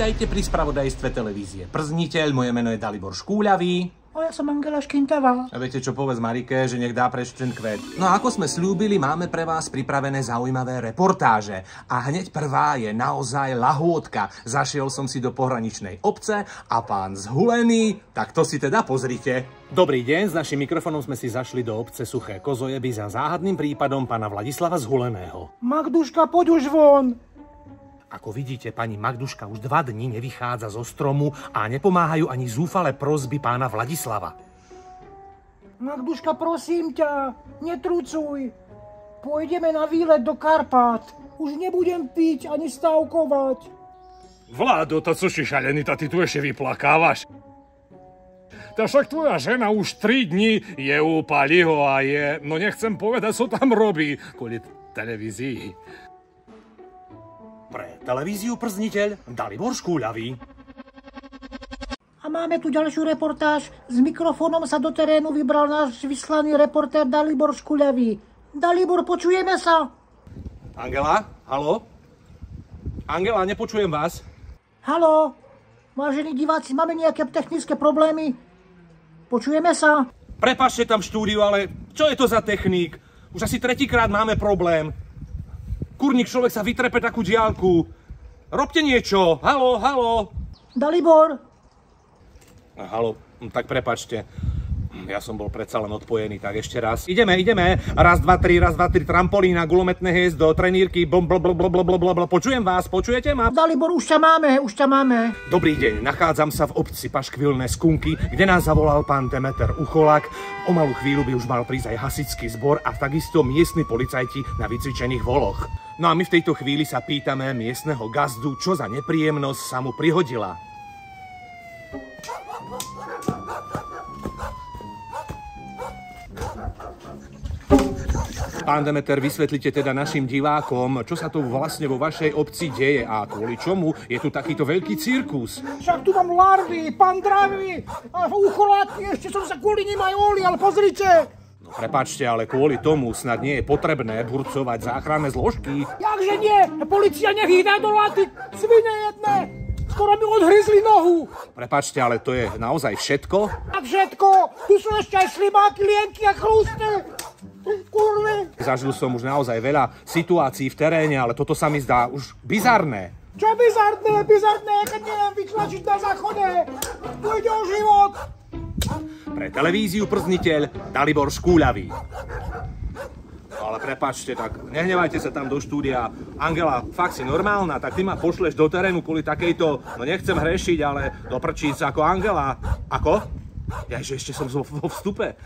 Vítajte pri spravodajstve televízie Przniteľ, moje meno je Dalibor Škúľavý. A ja som Angela Škintavá. A viete čo, povedz Marike, že nech dá preč ten kvet. No a ako sme slúbili, máme pre vás pripravené zaujímavé reportáže. A hneď prvá je naozaj lahôdka. Zašiel som si do pohraničnej obce a pán Zhulený, tak to si teda pozrite. Dobrý deň, s našim mikrofónom sme si zašli do obce Suché Kozojeby za záhadným prípadom pána Vladislava Zhuleného. Magduška, poď už von. Ako vidíte, pani Magduška už 2 dni nevychádza zo stromu a nepomáhajú ani zúfale prosby pána Vladislava. Magduška, prosím ťa, netrúcuj. Pôjdeme na výlet do Karpát. Už nebudem piť ani stávkovať. Vlado, to co si šalený, to ty tu ešte vyplakávaš. Ta však tvoja žena už 3 dní je u Paliho a je, no nechcem povedať, co tam robí kvôli televízii. Pre televíziu Przniteľ, Dalibor Škúľavý. A máme tu ďalšiu reportáž. S mikrofónom sa do terénu vybral náš vyslaný reportér Dalibor Škúľavý. Dalibor, počujeme sa? Angela, haló? Angela, nepočujem vás. Haló? Vážení diváci, máme nejaké technické problémy? Počujeme sa? Prepáčte tam v štúdiu, ale čo je to za technik? Už asi 3-krát máme problém. Kurník, človek sa vytrepe takú diaľku. Robte niečo. Haló, haló. Dalibor. Haló, tak prepáčte. Ja som bol predsa len odpojený, tak ešte raz. Ideme. Raz, dva, tri, trampolína, gulometné hniezdo, trenírky, blablabla. Počujem vás, počujete ma? Dalibor, už ťa máme. Dobrý deň, nachádzam sa v obci Paškvilné Skunky, kde nás zavolal pán Demeter Ucholák. O malú chvíľu by už mal prísť aj hasičský zbor a takisto miestni policajti na vycvičených voloch. No a my v tejto chvíli sa pýtame miestneho gazdu, čo za nepríjemnosť sa mu prihodila. Pán Demeter, vysvetlite teda našim divákom, čo sa tu vlastne vo vašej obci deje a kvôli čomu je tu takýto veľký cirkus. Však tu mám larvy, pandravy a ucholátky, ešte som sa kvôli nim aj olial, pozrite. No prepáčte, ale kvôli tomu snad nie je potrebné burcovať záchranné zložky. Jakže nie? Polícia nech ich dá do laty, svine jedné. Skoro mi odhryzli nohu. Prepáčte, ale to je naozaj všetko? Tak všetko. Tu sú ešte aj slibáky, lienky a chrúste. Kurve. Zažil som už naozaj veľa situácií v teréne, ale toto sa mi zdá už bizarné. Čo bizarné? Bizarné, keď neviem vytlačiť na záchode. Tu ide o život. Pre televíziu Przniteľ, Dalibor Škúľavý. Ale prepáčte, tak nehnevajte sa tam do štúdia. Angela, fakt si normálna, tak ty ma pošleš do terénu kvôli takejto, no nechcem hrešiť, ale do prčíc ako Angela. Ako? Ja ešte som vo vstupe.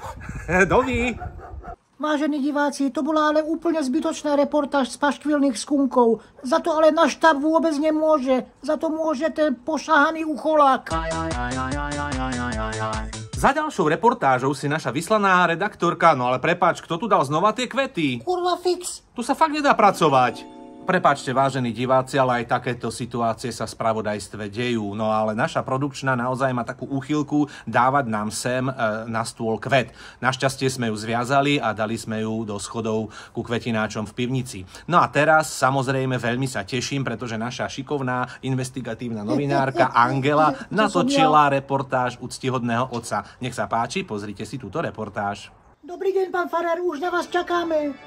Dovi. Vážení diváci, to bola ale úplne zbytočná reportáž z Paškvilných Skunkov. Za to ale náš štáb vôbec nemôže. Za to môže ten pošahaný ucholák. Za ďalšou reportážou si naša vyslaná redaktorka, no ale prepáč, kto tu dal znova tie kvety? Kurva fix. Tu sa fakt nedá pracovať. Prepáčte, vážení diváci, ale aj takéto situácie sa v spravodajstve dejú. No ale naša produkčná naozaj má takú úchylku dávať nám sem na stôl kvet. Našťastie sme ju zviazali a dali sme ju do schodov ku kvetináčom v pivnici. No a teraz samozrejme veľmi sa teším, pretože naša šikovná investigatívna novinárka Angela natočila reportáž úctihodného otca. Nech sa páči, pozrite si túto reportáž. Dobrý deň, pán farár, už na vás čakáme.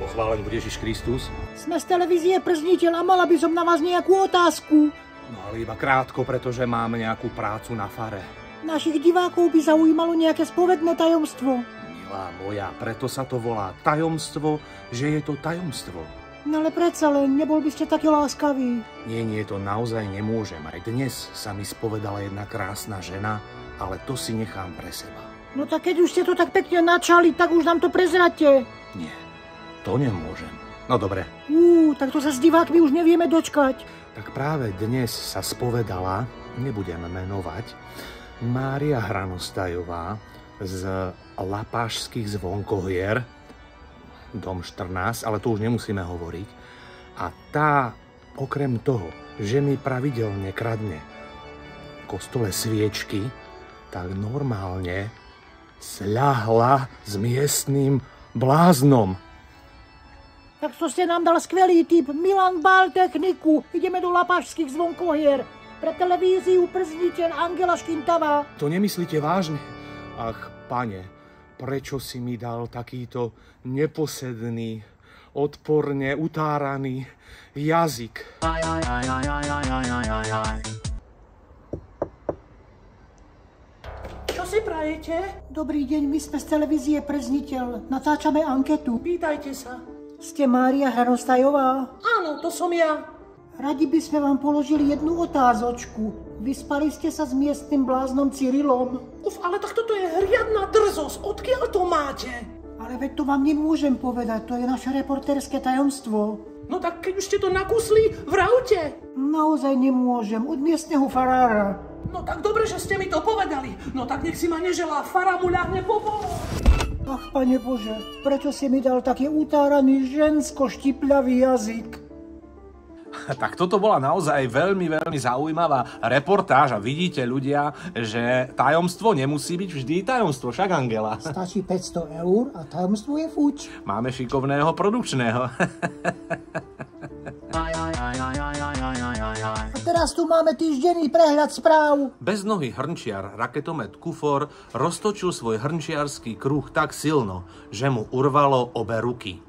Pochválený bude Ježiš Kristus. Sme z televízie Przniteľ a mala by som na vás nejakú otázku. No ale iba krátko, pretože mám nejakú prácu na fare. Našich divákov by zaujímalo nejaké spovedné tajomstvo. Milá moja, preto sa to volá tajomstvo, že je to tajomstvo. No ale predsa len, nebol by ste taký láskavý. Nie, to naozaj nemôžem. Aj dnes sa mi spovedala jedna krásna žena, ale to si nechám pre seba. No tak keď už ste to tak pekne načali, tak už nám to prezrate. Nie. To nemôžem. No dobre. Tak to sa s divákmi už nevieme dočkať. Tak práve dnes sa spovedala, nebudem menovať, Mária Hranostajová z Lapášských Zvonkohier, dom 14, ale to už nemusíme hovoriť. A tá, okrem toho, že mi pravidelne kradne v kostole sviečky, tak normálne sľahla s miestnym bláznom. Tak to ste nám dal skvelý tip. Milan Bál techniku. Ideme do Lapašských zvonkohier. Pre televíziu Przniteľ Angela Škintavá. To nemyslíte vážne? Ach, pane, prečo si mi dal takýto neposedný, odporne utáraný jazyk? Čo si prajete? Dobrý deň, my sme z televízie Przniteľ. Natáčame anketu. Pýtajte sa. Ste Mária Hranostajová? Áno, to som ja. Radi by sme vám položili jednu otázočku. Vyspali ste sa s miestnym bláznom Cyrilom? Ale tak toto je hriadna drzosť. Odkiaľ to máte? Ale veď to vám nemôžem povedať, to je naše reportérske tajomstvo. No tak keď už ste to nakusli, vravte. Naozaj nemôžem, od miestneho farára. No tak dobre, že ste mi to povedali. No tak nech si ma neželá, fara mu ľahne po polu. Ach, Pane Bože, prečo si mi dal taký utáraný žensko-štipľavý jazyk? Tak toto bola naozaj veľmi zaujímavá reportáž a vidíte ľudia, že tajomstvo nemusí byť vždy tajomstvo, však Angela? Stačí 500 eur a tajomstvo je fuč. Máme šikovného produkčného. A teraz tu máme týždenný prehľad správ. Beznohý hrnčiar raketomet Kufor roztočil svoj hrnčiarsky kruh tak silno, že mu urvalo obe ruky.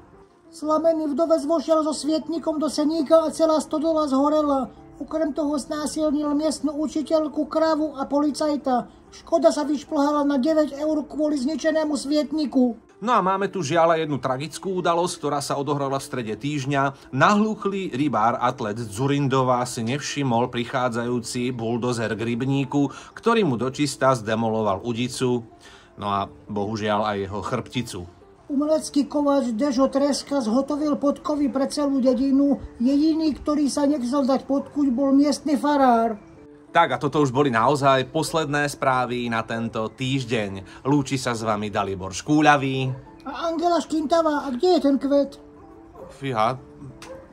Slamený vdovec vošiel so svietnikom do seníka a celá stodola zhorela. Okrem toho znásilnil miestnu učiteľku, kravu a policajta. Škoda sa vyšplhala na 9 eur kvôli zničenému svietniku. No a máme tu žiaľ jednu tragickú udalosť, ktorá sa odohrala v strede týždňa. Nahlúchlý rybár atlet Dzurindova si nevšimol prichádzajúci buldozer k rybníku, ktorý mu dočista zdemoloval udicu, no a bohužiaľ aj jeho chrbticu. Umelecký kováč Dežo Treska zhotovil podkovy pre celú dedinu. Jediný, ktorý sa nechcel dať podkuť, bol miestny farár. Tak a toto už boli naozaj posledné správy na tento týždeň. Lúči sa s vami Dalibor Škúľavý. A Angela Škintavá, a kde je ten kvet? Fíha.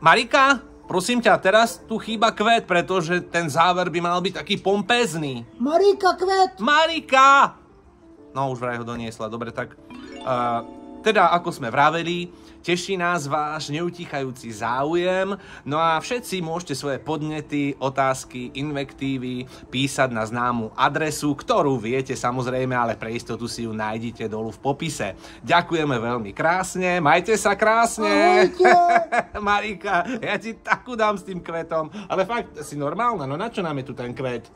Marika, prosím ťa, teraz tu chýba kvet, pretože ten záver by mal byť taký pompézny. Marika, kvet! Marika! No, už vraj ho doniesla. Dobre, tak... Teda, ako sme vraveli, teší nás váš neutíchajúci záujem, no a všetci môžete svoje podnety, otázky, invektívy písať na známu adresu, ktorú viete samozrejme, ale pre istotu si ju nájdete dolu v popise. Ďakujeme veľmi krásne, majte sa krásne! Ahojte! Marika, ja ti takú dám s tým kvetom, ale fakt, si normálna, no na čo nám je tu ten kvet?